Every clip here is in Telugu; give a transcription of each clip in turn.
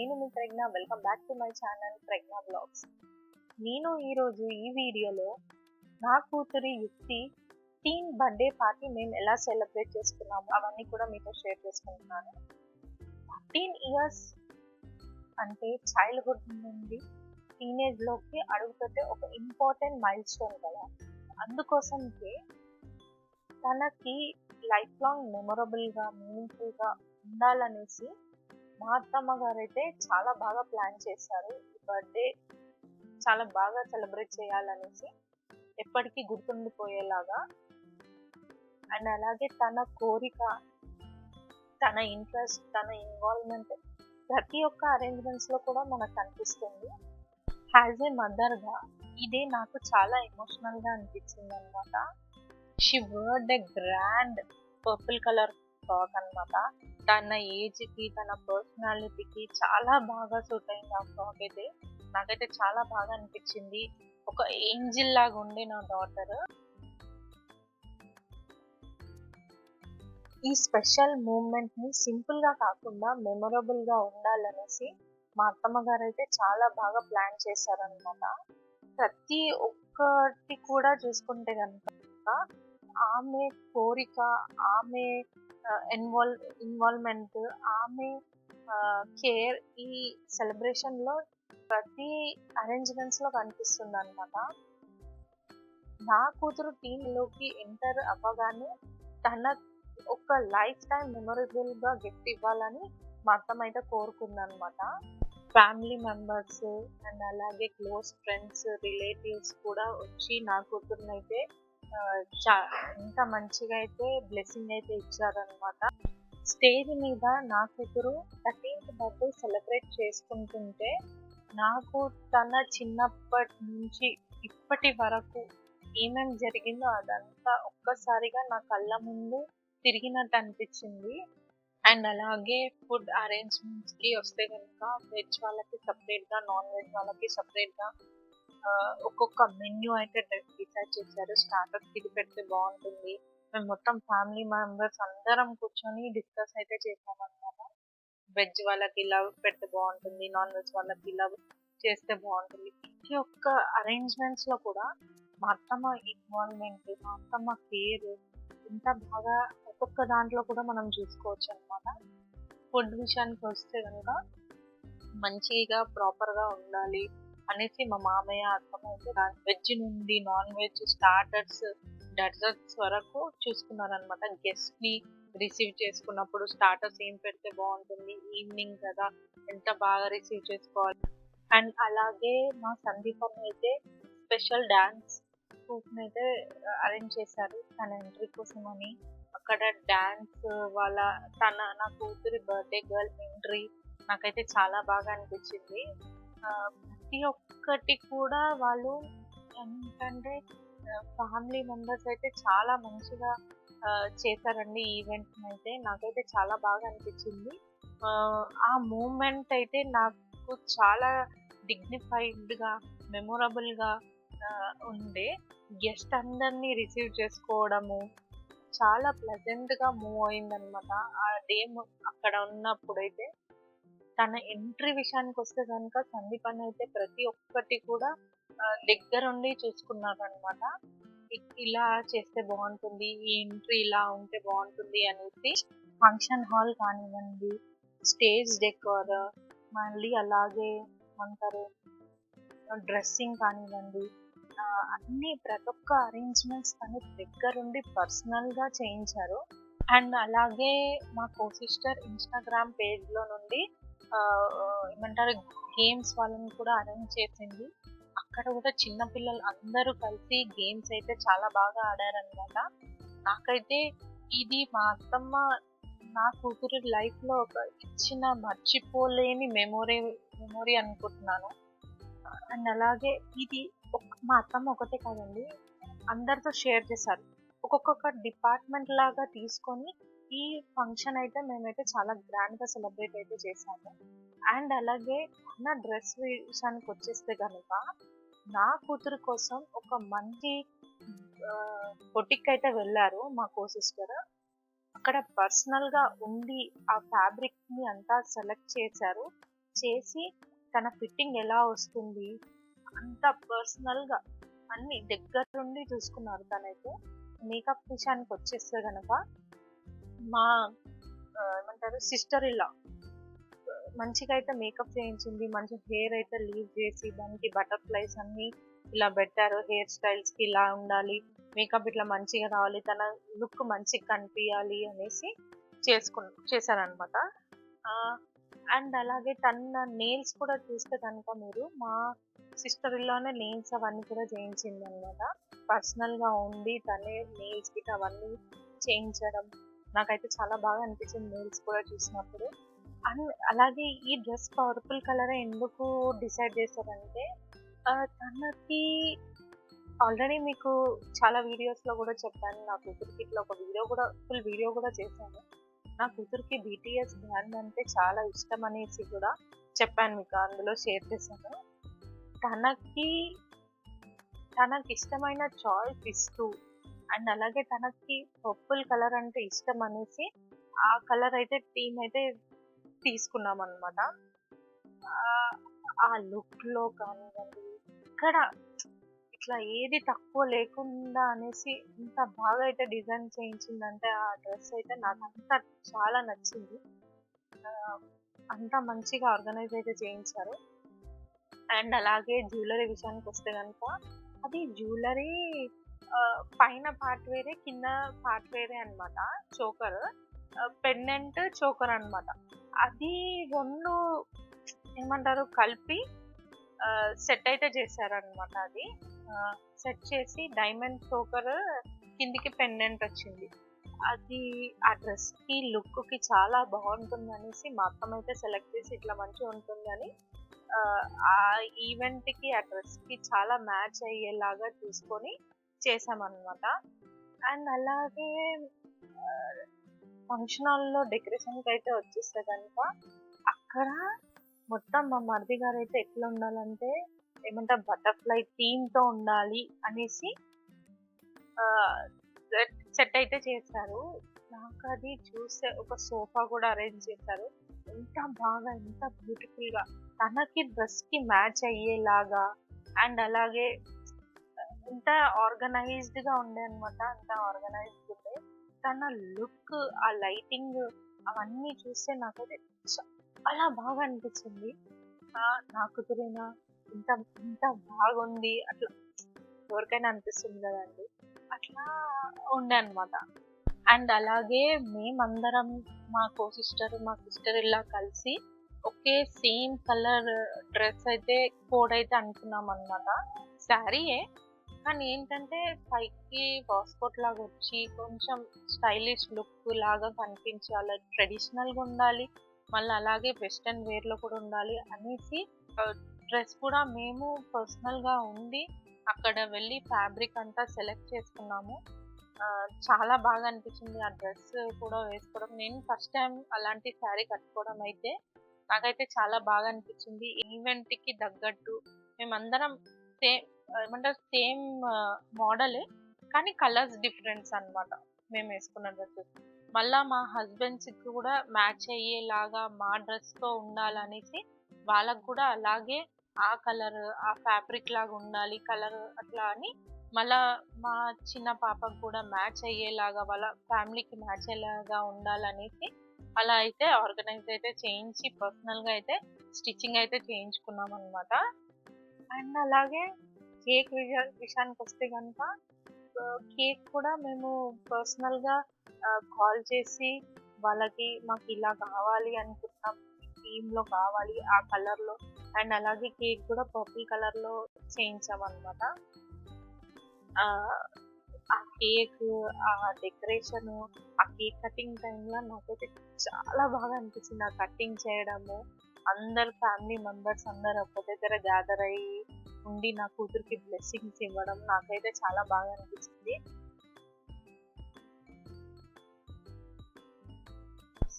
నేను మీ Pragna. Welcome back to my channel Pragna blogs. నేను ఈరోజు ఈ వీడియోలో నా కూతురి యుక్తి టీన్ బర్త్డే పార్టీ మేము ఎలా సెలబ్రేట్ చేసుకున్నాము అవన్నీ కూడా మీతో షేర్ చేసుకుంటున్నాను. 15 ఇయర్స్ అంటే చైల్డ్హుడ్ నుండి టీనేజ్లోకి అడుగుతుంటే ఒక ఇంపార్టెంట్ మైల్ స్టోన్ కదా. అందుకోసంకే తనకి లైఫ్ లాంగ్ మెమొరబుల్గా మీనింగ్ఫుల్గా ఉండాలనేసి మా అత్తమ్మ గారు అయితే చాలా బాగా ప్లాన్ చేశారు. ఈ బర్త్డే చాలా బాగా సెలబ్రేట్ చేయాలనేసి, ఎప్పటికీ గుర్తుండిపోయేలాగా. అండ్ అలాగే తన కోరిక, తన ఇంట్రెస్ట్, తన ఇన్వాల్వ్మెంట్ ప్రతి ఒక్క అరేంజ్మెంట్స్లో కూడా మనకు కనిపిస్తుంది. యాజ్ ఏ మదర్గా ఇదే నాకు చాలా ఎమోషనల్గా అనిపించింది అనమాట. She word a grand purple colour frock అనమాట. తన ఏజ్కి, తన పర్సనాలిటీకి చాలా బాగా సూట్ అయింది ఆ ఫ్రాక్ అయితే. నాకైతే చాలా బాగా అనిపించింది. ఒక ఏంజిల్ లాగా ఉండే నా డాటర్. ఈ స్పెషల్ మూమెంట్ని సింపుల్గా కాకుండా మెమొరబుల్గా ఉండాలనేసి మా అత్తమ్మ గారు అయితే చాలా బాగా ప్లాన్ చేశారనమాట. ప్రతి ఒక్కటి కూడా చూసుకుంటే కనుక ఆమె కోరిక, ఆమె ఇన్వాల్వ్మెంట్, ఆమె కేర్ ఈ సెలబ్రేషన్లో ప్రతి అరేంజ్మెంట్స్లో కనిపిస్తుంది అనమాట. నా కూతురు టీంలోకి ఎంటర్ అవ్వగానే తన ఒక లైఫ్ టైం మెమొరబుల్గా గిఫ్ట్ ఇవ్వాలని మా అత్తమ్మ అయితే కోరుకుందనమాట. ఫ్యామిలీ మెంబర్స్ అండ్ అలాగే క్లోజ్ ఫ్రెండ్స్, రిలేటివ్స్ కూడా వచ్చి నా కూతురుని అయితే ఎంత మంచిగా అయితే బ్లెస్సింగ్ అయితే ఇచ్చారనమాట. స్టేజ్ మీద నా కూతురు 13th బర్త్డే సెలబ్రేట్ చేసుకుంటుంటే నాకు తన చిన్నప్పటి నుంచి ఇప్పటి వరకు ఏమేమి జరిగిందో అదంతా ఒక్కసారిగా నా కళ్ళ ముందు తిరిగినట్టు అనిపించింది. అండ్ అలాగే ఫుడ్ అరేంజ్మెంట్స్కి వస్తే కనుక వెజ్ వాళ్ళకి సపరేట్గా, నాన్ వెజ్ వాళ్ళకి సపరేట్గా ఒక్కొక్క మెన్యూ అయితే డిసైడ్ చేశారు. స్టార్టర్స్ ఇది పెడితే బాగుంటుంది. మేము మొత్తం ఫ్యామిలీ మెంబర్స్ అందరం కూర్చొని డిస్కస్ అయితే చేసామన్నమాట. వెజ్ వాళ్ళకి ఇలా పెడితే బాగుంటుంది, నాన్ వెజ్ వాళ్ళకి ఇలా చేస్తే బాగుంటుంది. ప్రతి ఒక్క అరేంజ్మెంట్స్లో కూడా మా అత్తమ్మ ఇన్వాల్వ్మెంట్, మా అత్తమ్మ కేర్ ఎంత బాగా ఒక్కొక్క దాంట్లో కూడా మనం చూసుకోవచ్చు అనమాట. ఫుడ్ విషయానికి వస్తే కనుక మంచిగా ప్రాపర్గా ఉండాలి అనేసి మా మామయ్య, అత్తమ్మ అయితే వెజ్ నుండి నాన్ వెజ్, స్టార్టర్స్, డెజర్ట్స్ వరకు చూసుకున్నారనమాట. గెస్ట్ని రిసీవ్ చేసుకున్నప్పుడు స్టార్టర్స్ ఏం పెడితే బాగుంటుంది, ఈవినింగ్ కదా ఎంత బాగా రిసీవ్ చేసుకోవాలి. అండ్ అలాగే మా సందీపం అయితే స్పెషల్ డ్యాన్స్ గ్రూప్ని అయితే అరేంజ్ చేశారు తన ఎంట్రీ కోసం అని. అక్కడ డ్యాన్స్ నా కూతురి బర్త్డే గర్ల్ ఎంట్రీ నాకైతే చాలా బాగా అనిపించింది. ప్రతి ఒక్కటి కూడా వాళ్ళు ఏంటంటే ఫ్యామిలీ మెంబర్స్ అయితే చాలా మంచిగా చేశారండి ఈ ఈవెంట్ని అయితే. నాకైతే చాలా బాగా అనిపించింది. ఆ మూమెంట్ అయితే నాకు చాలా డిగ్నిఫైడ్గా, మెమొరబుల్గా ఉండే. గెస్ట్ అందరినీ రిసీవ్ చేసుకోవడము చాలా ప్లెజెంట్గా మూవ్ అయిందనమాట ఆ డే. అక్కడ ఉన్నప్పుడైతే తన ఎంట్రీ విషయానికి వస్తే కనుక సందీపన్ అయితే ప్రతి ఒక్కటి కూడా దగ్గరుండి చూసుకున్నారనమాట. ఇలా చేస్తే బాగుంటుంది, ఈ ఎంట్రీ ఇలా ఉంటే బాగుంటుంది అనేసి. ఫంక్షన్ హాల్ కానివ్వండి, స్టేజ్ డెకోర్, మళ్ళీ అలాగే ఏమంటారు డ్రెస్సింగ్ కానివ్వండి, అన్ని ప్రతి ఒక్క అరేంజ్మెంట్స్ తను దగ్గరుండి పర్సనల్గా చేయించారు. అండ్ అలాగే మా కో సిస్టర్ ఇన్స్టాగ్రామ్ పేజ్లో నుండి ఏమంటారు గేమ్స్ వాళ్ళని కూడా అరేంజ్ చేసింది. అక్కడ కూడా చిన్నపిల్లలు అందరూ కలిసి గేమ్స్ అయితే చాలా బాగా ఆడారనమాట. నాకైతే ఇది మా అత్తమ్మ నా కూతురు లైఫ్లో ఒక ఇచ్చిన మర్చిపోలేని మెమొరీ అనుకుంటున్నాను. అండ్ అలాగే ఇది మా అత్తమ్మ ఒకటే కాదండి, అందరితో షేర్ చేశారు. ఒక్కొక్క డిపార్ట్మెంట్ లాగా తీసుకొని ఈ ఫంక్షన్ అయితే మేమైతే చాలా గ్రాండ్గా సెలబ్రేట్ అయితే చేశాము. అండ్ అలాగే నా డ్రెస్ విషయానికి వచ్చేస్తే కనుక నా కూతురు కోసం ఒక మంచి బొటిక్ అయితే వెళ్ళారు మా కో సిస్టర్. అక్కడ పర్సనల్గా ఉండి ఆ ఫ్యాబ్రిక్ని అంతా సెలెక్ట్ చేశారు. చేసి తన ఫిట్టింగ్ ఎలా వస్తుంది అంత పర్సనల్గా అన్ని దగ్గరుండి చూసుకున్నారు. తనైతే మేకప్ విషయానికి వచ్చేస్తే కనుక మా ఏమంటారు సిస్టర్ ఇలా మంచిగా అయితే మేకప్ చేయించింది. మంచి హెయిర్ అయితే లీవ్ చేసి దానికి బటర్ఫ్లైస్ అన్ని ఇలా పెట్టారు. హెయిర్ స్టైల్స్ కి ఇలా ఉండాలి, మేకప్ ఇట్లా మంచిగా రావాలి, తన లుక్ మంచిగా కనిపించాలి అనేసి చేశారనమాట. అండ్ అలాగే తన నెయిల్స్ కూడా చూస్తే కనుక మీరు మా సిస్టర్ ఇల్లోనే నెయిల్స్ అవన్నీ కూడా చేయించింది అనమాట. పర్సనల్ గా ఉండి తనే నెయిల్స్ గిట్ అవన్నీ చేయించడం నాకైతే చాలా బాగా అనిపించింది నెయిల్స్ కూడా చూసినప్పుడు. అండ్ అలాగే ఈ డ్రెస్ పర్పుల్ కలర్ ఎందుకు డిసైడ్ చేశారంటే తనకి ఆల్రెడీ మీకు చాలా వీడియోస్ లో కూడా చెప్పాను. నా కూతురికి ఇట్లా ఒక ఫుల్ వీడియో కూడా చేశాను. నా కూతురికి BTS బ్యాండ్ అంటే చాలా ఇష్టం అనేసి కూడా చెప్పాను, మీకు అందులో షేర్ చేశాను. తనకి ఇష్టమైన చాయిస్ ఇస్తూ అండ్ అలాగే తనకి పర్పుల్ కలర్ అంటే ఇష్టం అనేసి ఆ కలర్ అయితే థీమ్ అయితే తీసుకున్నాం అనమాట. ఆ లుక్ లో కానివ్వండి ఇక్కడ ఇట్లా ఏది తక్కువ లేకుండా అనేసి ఇంత బాగా అయితే డిజైన్ చేయించిందంటే ఆ డ్రెస్ అయితే నాకు అంతా చాలా నచ్చింది. అంత మంచిగా ఆర్గనైజ్ అయితే చేయించారు. అండ్ అలాగే జ్యువెలరీ విషయానికి వస్తే కనుక అది జ్యువెలరీ పైన పార్ట్ వేరే కింద పార్ట్ వేరే అనమాట. చోకర్ పెండెంట్ చోకర్ అనమాట. అది రెండు ఏమంటారు కలిపి సెట్ అయితే చేశారనమాట. అది సెట్ చేసి డైమండ్ చోకర్ కిందికి పెండెంట్ వచ్చింది. అది ఆ డ్రెస్ కి లుక్ కి చాలా బాగుంటుంది అనేసి మా అత్తమ్మ అయితే సెలెక్ట్ చేసి ఇట్లా మంచిగా ఉంటుందని ఆ ఈవెంట్ కి ఆ డ్రెస్ కి చాలా మ్యాచ్ అయ్యేలాగా చూసుకొని చేసామన్నమాట. అండ్ అలాగే ఫంక్షన్ హాల్లో డెకరేషన్ కి అయితే వచ్చేస్తే కనుక అక్కడ మొత్తం మా మరిది గారు అయితే ఎట్లా ఉండాలంటే ఏమంటారు బటర్ఫ్లై థీమ్ తో ఉండాలి అనేసి సెట్ అయితే చేశారు. నాకు అది చూస్తే ఒక సోఫా కూడా అరేంజ్ చేశారు. ఎంత బాగా ఎంత బ్యూటిఫుల్ గా తనకి డ్రెస్ కి మ్యాచ్ అయ్యేలాగా అండ్ అలాగే ఎంత ఆర్గనైజ్డ్ గా ఉండే అనమాట. అంత ఆర్గనైజ్డ్ ఉండే తన లుక్ ఆ లైటింగ్ అవన్నీ చూస్తే నాకైతే చాలా బాగా అనిపించింది. నా కూతురైనా ఇంత ఇంత బాగుంది అట్లా ఎవరికైనా అనిపిస్తుంది కదండి, అట్లా ఉండే అనమాట. అండ్ అలాగే మేమందరం మా సిస్టర్ ఇలా కలిసి ఒకే సేమ్ కలర్ డ్రెస్ అయితే కోడ్ అయితే అనుకున్నాం అనమాట. శారీయే కానీ ఏంటంటే పైకి వాస్కోట్ లాగా వచ్చి కొంచెం స్టైలిష్ లుక్ లాగా కనిపించాలి, ట్రెడిషనల్ గా ఉండాలి, మళ్ళీ అలాగే వెస్టర్న్ వేర్ లో కూడా ఉండాలి అనేసి డ్రెస్ కూడా మేము పర్సనల్ గా ఉండి అక్కడ వెళ్ళి ఫ్యాబ్రిక్ అంతా సెలెక్ట్ చేసుకున్నాము. చాలా బాగా అనిపించింది ఆ డ్రెస్ కూడా వేసుకోవడం. నేను ఫస్ట్ టైం అలాంటి శారీ కట్టుకోవడం అయితే నాకైతే చాలా బాగా అనిపించింది. ఈవెంట్ కి తగ్గట్టు మేమందరం సేమ్ మోడలే కానీ కలర్స్ డిఫరెన్స్ అన్నమాట మేము వేసుకున్న డ్రెస్సెస్. మళ్ళా మా హస్బెండ్స్ కి కూడా మ్యాచ్ అయ్యేలాగా మా డ్రెస్ తో ఉండాలనేసి వాళ్ళకు కూడా అలాగే ఆ కలర్ ఆ ఫ్యాబ్రిక్ లాగా ఉండాలి కలర్ అట్లా అని మళ్ళా మా చిన్న పాపకు కూడా మ్యాచ్ అయ్యేలాగా వాళ్ళ ఫ్యామిలీకి మ్యాచ్ అయ్యేలాగా ఉండాలనేసి అలా అయితే ఆర్గనైజ్ అయితే చేయించి పర్సనల్ గా అయితే స్టిచ్చింగ్ అయితే చేయించుకున్నాం అనమాట. అండ్ అలాగే కేక్ విషయానికి వస్తే కనుక కేక్ కూడా మేము పర్సనల్ గా కాల్ చేసి వాళ్ళకి మాకు ఇలా కావాలి అనుకుంటున్నాం, థీమ్ లో కావాలి ఆ కలర్ లో, అండ్ అలాగే కేక్ కూడా పర్పుల్ కలర్ లో చేయించామన్నమాట. ఆ కేక్ ఆ డెకరేషన్ ఆ కేక్ కటింగ్ టైంలో నాకైతే చాలా బాగా అనిపించింది. ఆ కటింగ్ చేయడము అందరు ఫ్యామిలీ మెంబర్స్ అందరు ఒక దగ్గర గ్యాదర్ అయ్యి ఉండి నా కూతురికి బ్లెస్సింగ్స్ ఇవ్వడం నాకైతే చాలా బాగా అనిపించింది.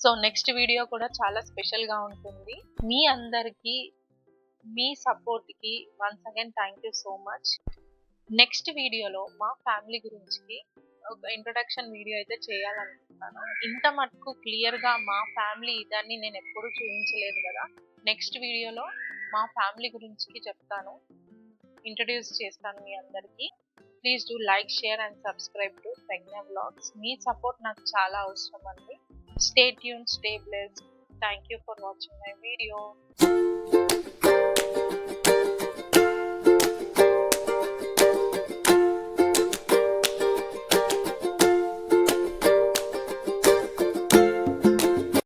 సో నెక్స్ట్ వీడియో కూడా చాలా స్పెషల్ గా ఉంటుంది. మీ అందరికి మీ సపోర్ట్ కి once again thank you so much. Next వీడియోలో మా ఫ్యామిలీ గురించి ఒక ఇంట్రొడక్షన్ వీడియో అయితే చేయాలనుకుంటున్నాను. ఇంత మటుకు క్లియర్గా మా ఫ్యామిలీ ఇదాన్ని నేను ఎప్పుడూ చూపించలేదు కదా. నెక్స్ట్ వీడియోలో మా ఫ్యామిలీ గురించి చెప్తాను, ఇంట్రడ్యూస్ చేస్తాను మీ అందరికీ. Please do like, share and subscribe to Pragna vlogs. మీ సపోర్ట్ నాకు చాలా అవసరం అండి. Stay tune, stay blessed. Thank you for watching my video.